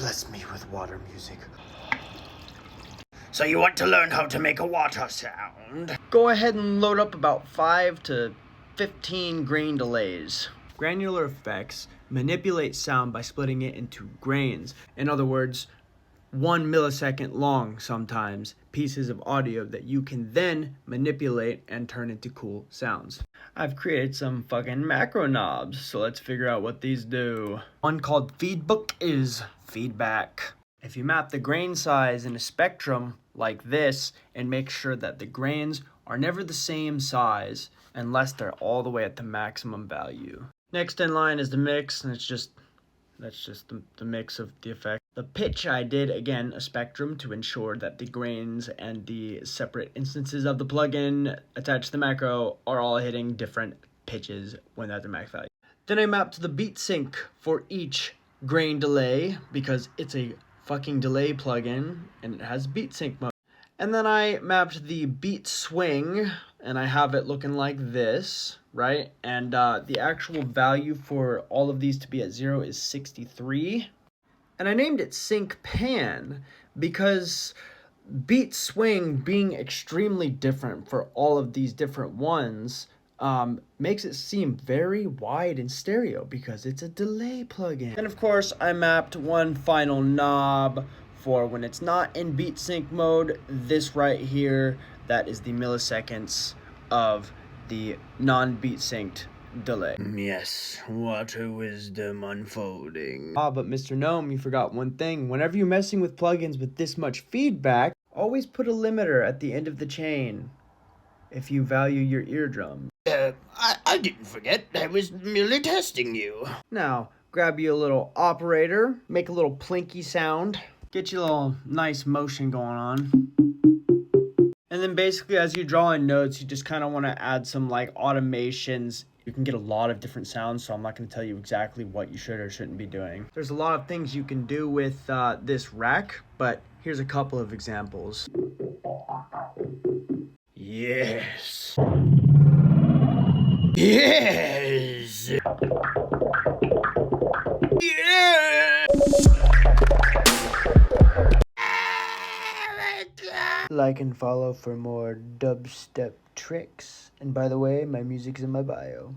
bless me with water music. So you want to learn how to make a water sound? Go ahead and load up about 5 to 15 grain delays. Granular effects manipulate sound by splitting it into grains. In other words, 1 millisecond long sometimes pieces of audio that you can then manipulate and turn into cool sounds. I've created some fucking macro knobs, so let's figure out what these do. One called feedbook is feedback. If you map the grain size in a spectrum like this and make sure that the grains are never the same size unless they're all the way at the maximum value. Next in line is the mix, and that's just the mix of the effect. The pitch, I did, again, a spectrum to ensure that the grains and the separate instances of the plugin attached to the macro are all hitting different pitches when they're at the max value. Then I mapped the beat sync for each grain delay because it's a fucking delay plugin and it has beat sync mode. And then I mapped the beat swing, and I have it looking like this, right? And the actual value for all of these to be at 0 is 63. And I named it Sync Pan because beat swing being extremely different for all of these different ones makes it seem very wide in stereo because it's a delay plugin. And of course, I mapped one final knob for when it's not in beat sync mode. This right here, that is the milliseconds of the non-beat synced delay. Yes, water wisdom unfolding. But Mr. Gnome, you forgot one thing. Whenever you're messing with plugins with this much feedback, always put a limiter at the end of the chain if you value your eardrum. I didn't forget. I was merely testing you. Now, grab you a little operator, make a little plinky sound, get you a little nice motion going on. And then basically as you draw in notes, you just kind of want to add some like automations. You can get a lot of different sounds, so I'm not going to tell you exactly what you should or shouldn't be doing. There's a lot of things you can do with this rack, but here's a couple of examples. Yes. Yes. Yes. Like and follow for more dubstep tricks. And by the way, my music's in my bio.